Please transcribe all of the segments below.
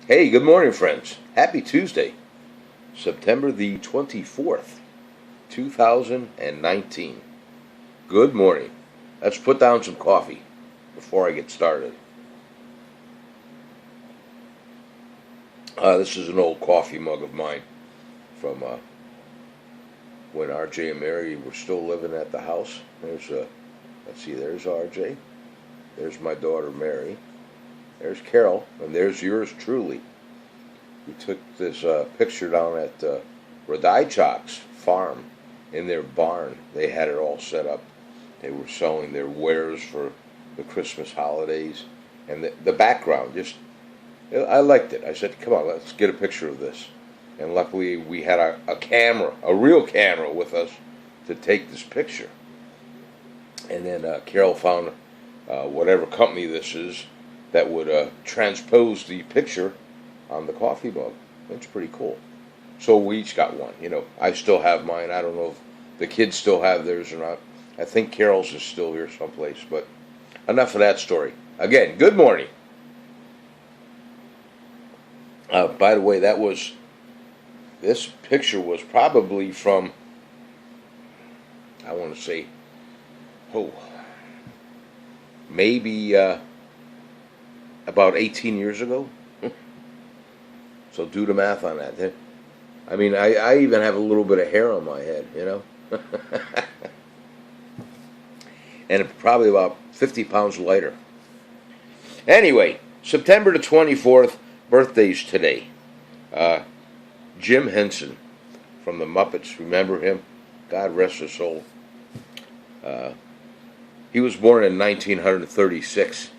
Hey, good morning, friends. Happy Tuesday, September the 24th, 2019. Good morning. Let's put down some coffee before I get started. This is an old coffee mug of mine from when RJ and Mary were still living at the house. Let's see, there's RJ. There's my daughter Mary. There's Carol, and there's yours truly. We took this picture down at Radaichok's farm in their barn. They had it all set up. They were selling their wares for the Christmas holidays. And the background, I liked it. I said, come on, let's get a picture of this. And luckily we had a camera, a real camera with us to take this picture. And then Carol found whatever company this is that would transpose the picture on the coffee mug. It's pretty cool. So we each got one. I still have mine. I don't know if the kids still have theirs or not. I think Carol's is still here someplace. But enough of that story. Again, good morning. By the way, this picture was probably from, I want to say, maybe about 18 years ago. So do the math on that. I mean, I even have a little bit of hair on my head, and probably about 50 pounds lighter. Anyway, September the 24th, birthdays today. Jim Henson from the Muppets, remember him? God rest his soul. He was born in 1936,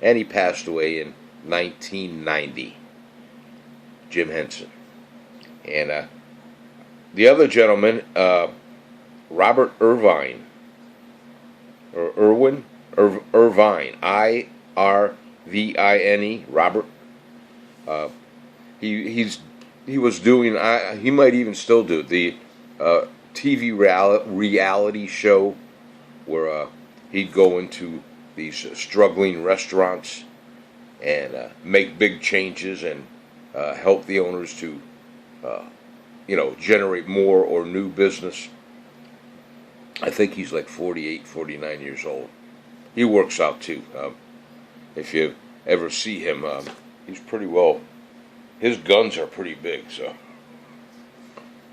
and he passed away in 1990. Jim Henson. And the other gentleman, Robert Irvine, or Irvine, Irvine, Robert. He was doing, he might even still do the TV reality show where he'd go into these struggling restaurants and make big changes and help the owners to, generate more or new business. I think he's like 48, 49 years old. He works out too. If you ever see him, he's pretty well. His guns are pretty big, so.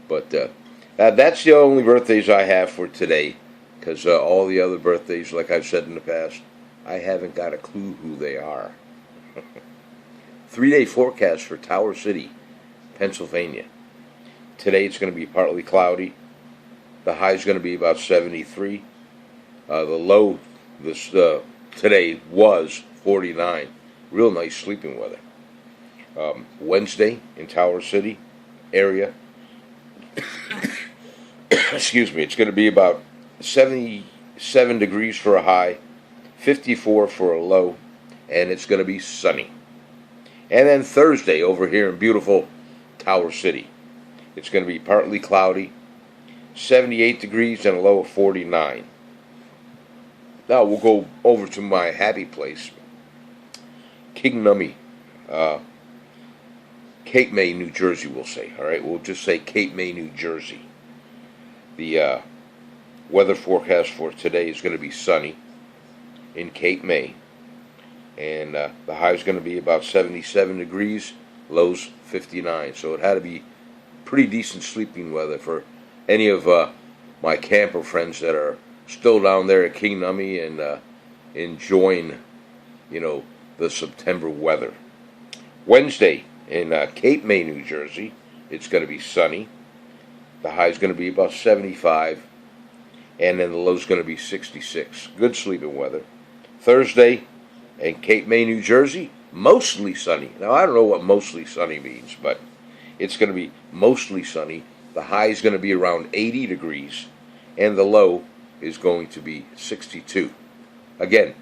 But that's the only birthdays I have for today, because all the other birthdays, like I've said in the past, I haven't got a clue who they are. 3-day forecast for Tower City, Pennsylvania. Today it's going to be partly cloudy. The high is going to be about 73. The low today was 49. Real nice sleeping weather. Wednesday in Tower City area. Excuse me. It's going to be about 77 degrees for a high, 54 for a low, and it's going to be sunny. And then Thursday over here in beautiful Tower City, it's going to be partly cloudy, 78 degrees and a low of 49. Now we'll go over to my happy place, King Nummy, Cape May, New Jersey, we'll say. All right, we'll just say Cape May, New Jersey. The weather forecast for today is going to be sunny in Cape May. And the high is going to be about 77 degrees, lows 59. So it had to be pretty decent sleeping weather for any of my camper friends that are still down there at King Nummy and enjoying, the September weather. Wednesday in Cape May, New Jersey, it's going to be sunny. The high is going to be about 75, and then the low is going to be 66. Good sleeping weather. Thursday in Cape May, New Jersey, mostly sunny. Now, I don't know what mostly sunny means, but it's going to be mostly sunny. The high is going to be around 80 degrees, and the low is going to be 62. Again,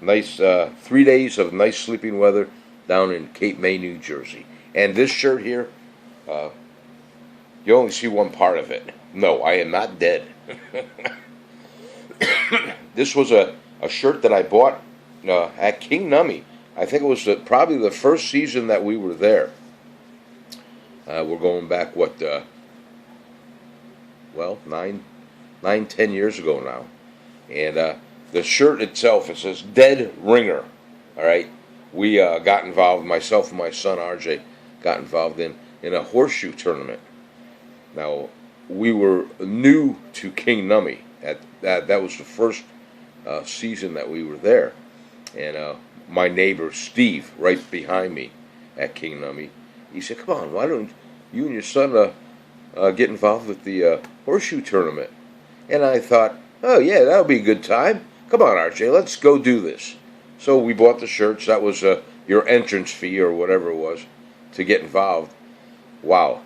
nice 3 days of nice sleeping weather down in Cape May, New Jersey. And this shirt here, you only see one part of it. No, I am not dead. This was a shirt that I bought at King Nummy. I think it was probably the first season that we were there. We're going back, what, well, 10 years ago now. And the shirt itself, it says Dead Ringer. All right. We got involved, myself and my son RJ got involved in a horseshoe tournament. Now, we were new to King Nummi. That was the first season that we were there. And my neighbor Steve, right behind me at King Nummi, he said, "Come on, why don't you and your son get involved with the horseshoe tournament?" And I thought, "Oh yeah, that'll be a good time. Come on, RJ, let's go do this." So we bought the shirts. That was your entrance fee or whatever it was to get involved. Wow,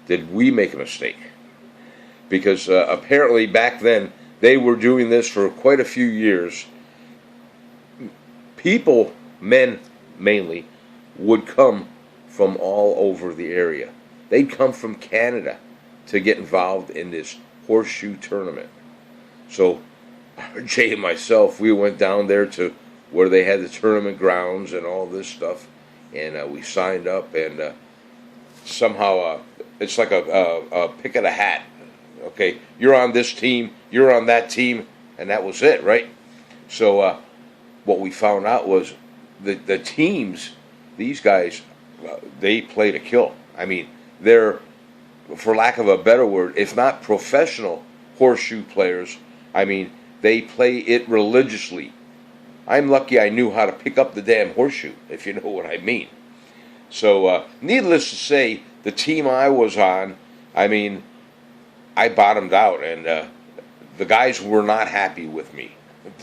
did we make a mistake? Because apparently back then they were doing this for quite a few years. People, men mainly, would come from all over the area. They'd come from Canada to get involved in this horseshoe tournament. So Jay and myself, we went down there to where they had the tournament grounds and all this stuff, and we signed up, and somehow it's like a pick of the hat. Okay, you're on this team, you're on that team, and that was it, right? So what we found out was the teams, these guys, they play to kill. I mean, they're, for lack of a better word, if not professional horseshoe players, I mean, they play it religiously. I'm lucky I knew how to pick up the damn horseshoe, if you know what I mean. So, needless to say, the team I was on, I mean, I bottomed out, and the guys were not happy with me,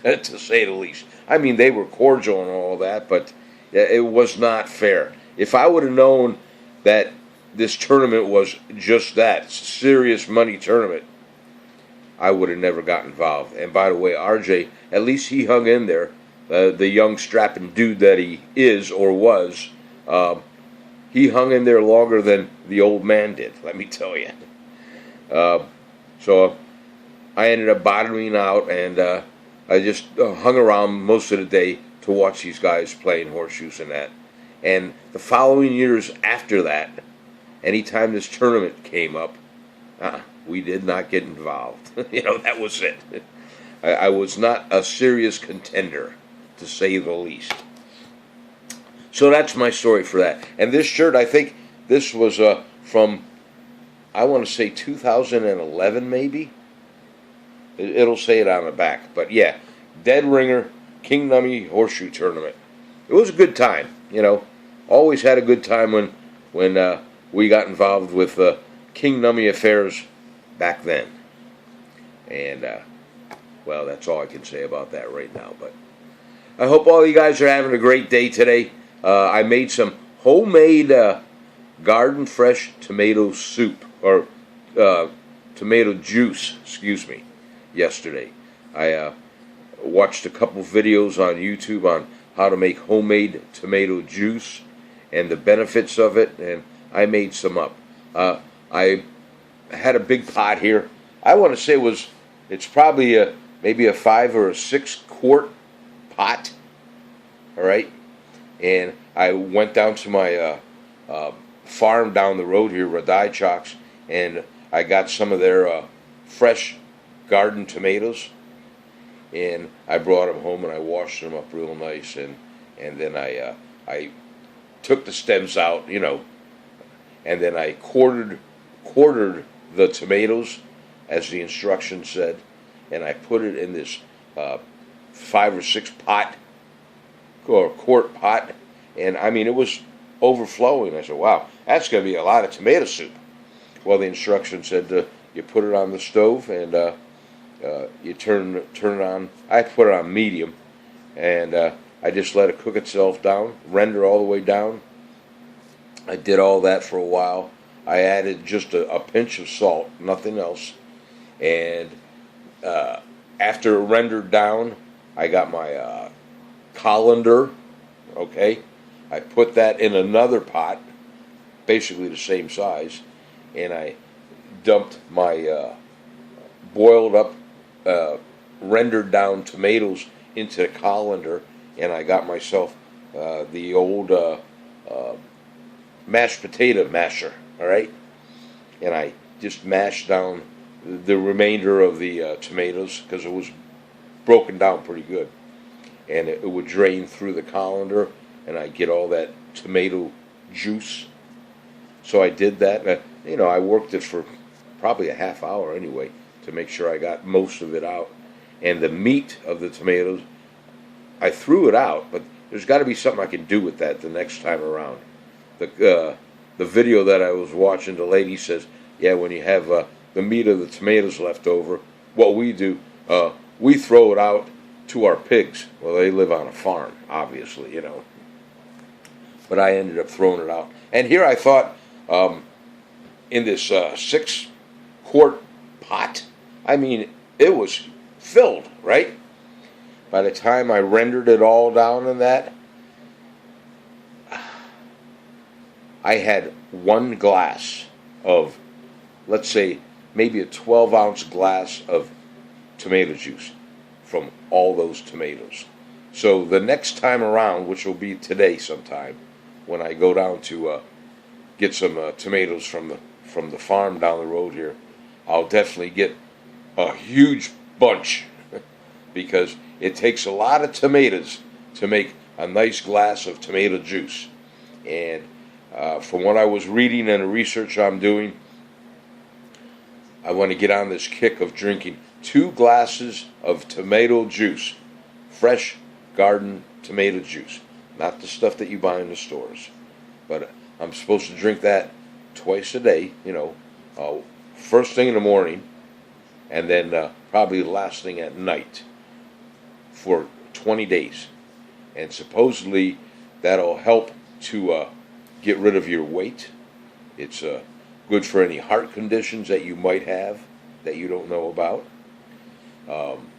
to say the least. I mean, they were cordial and all that, but it was not fair. If I would have known that this tournament was just that, serious money tournament, I would have never got involved. And by the way, RJ, at least he hung in there. The young strapping dude that he is or was, he hung in there longer than the old man did, let me tell you. So I ended up bottoming out, and I just hung around most of the day to watch these guys playing horseshoes and that. And the following years after that, anytime this tournament came up, we did not get involved. That was it. I was not a serious contender, to say the least. So that's my story for that. And this shirt, I think this was from, I want to say 2011 maybe. It'll say it on the back. But yeah, Dead Ringer, King Nummi Horseshoe Tournament. It was a good time, Always had a good time when we got involved with King Nummi affairs back then. And, well, that's all I can say about that right now. But I hope all you guys are having a great day today. I made some homemade garden fresh tomato soup, or tomato juice, excuse me, yesterday. I watched a couple videos on YouTube on how to make homemade tomato juice and the benefits of it, and I made some up. I had a big pot here. I want to say it's probably maybe a 5 or a 6 quart pot. All right, and I went down to my farm down the road here, Radai Chalks, and I got some of their fresh garden tomatoes, and I brought them home and I washed them up real nice, and then I took the stems out, and then I quartered the tomatoes as the instructions said, and I put it in this 5 or 6 pot or quart pot, and I mean it was overflowing. I said, "Wow, that's going to be a lot of tomato soup." Well, the instructions said you put it on the stove and you turn it on. I put it on medium, and I just let it cook itself down, render all the way down. I did all that for a while. I added just a pinch of salt, nothing else. And after it rendered down, I got my colander, okay? I put that in another pot, basically the same size, and I dumped my boiled up, rendered down tomatoes into the colander, and I got myself the old mashed potato masher, all right? And I just mashed down the remainder of the tomatoes because it was broken down pretty good. And it would drain through the colander, and I get all that tomato juice. So I did that. And, I worked it for probably a half hour anyway to make sure I got most of it out. And the meat of the tomatoes, I threw it out, but there's got to be something I can do with that the next time around. The video that I was watching, the lady says, yeah, when you have the meat of the tomatoes left over, what we do, we throw it out to our pigs. Well, they live on a farm, obviously, But I ended up throwing it out. And here I thought, in this 6-quart pot, I mean, it was filled, right? By the time I rendered it all down in that, I had one glass of, let's say, maybe a 12-ounce glass of tomato juice from all those tomatoes. So the next time around, which will be today sometime, when I go down to get some tomatoes from the farm down the road here, I'll definitely get a huge bunch because it takes a lot of tomatoes to make a nice glass of tomato juice. And from what I was reading and the research I'm doing, I want to get on this kick of drinking 2 glasses of tomato juice, fresh garden tomato juice, not the stuff that you buy in the stores. But I'm supposed to drink that twice a day, first thing in the morning, and then probably the last thing at night for 20 days. And supposedly that'll help to get rid of your weight. It's good for any heart conditions that you might have that you don't know about.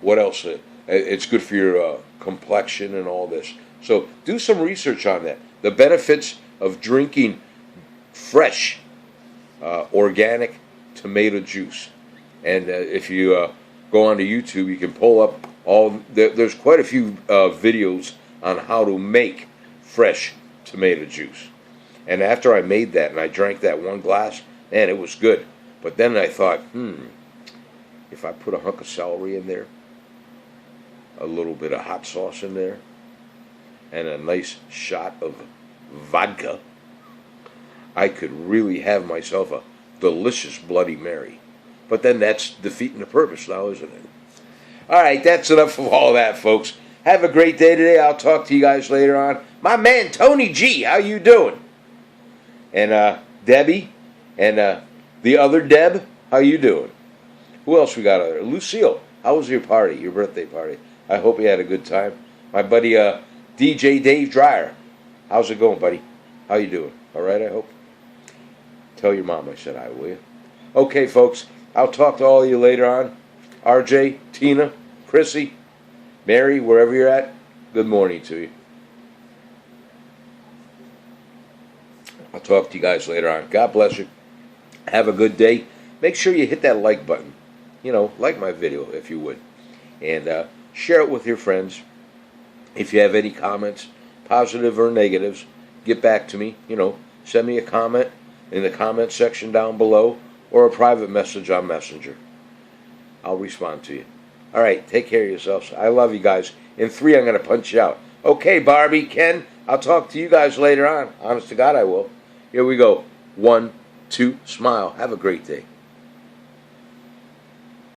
What else? It's good for your complexion and all this. So do some research on that. The benefits of drinking fresh, organic tomato juice. And if you go onto YouTube, you can pull up there's quite a few videos on how to make fresh tomato juice. And after I made that and I drank that one glass, man, it was good. But then I thought, if I put a hunk of celery in there, a little bit of hot sauce in there, and a nice shot of vodka, I could really have myself a delicious Bloody Mary. But then that's defeating the purpose now, isn't it? All right, that's enough of all that, folks. Have a great day today. I'll talk to you guys later on. My man, Tony G, how you doing? And Debbie, and the other Deb, how you doing? Who else we got out there? Lucille, how was your party, your birthday party? I hope you had a good time. My buddy DJ Dave Dreyer, how's it going, buddy? How you doing? All right, I hope. Tell your mom I said hi, will you? Okay, folks, I'll talk to all of you later on. RJ, Tina, Chrissy, Mary, wherever you're at, good morning to you. I'll talk to you guys later on. God bless you. Have a good day. Make sure you hit that like button. Like my video if you would. And share it with your friends. If you have any comments, positive or negatives, get back to me. Send me a comment in the comment section down below or a private message on Messenger. I'll respond to you. All right, take care of yourselves. I love you guys. In 3, I'm going to punch you out. Okay, Barbie, Ken, I'll talk to you guys later on. Honest to God, I will. Here we go. 1, 2, smile. Have a great day.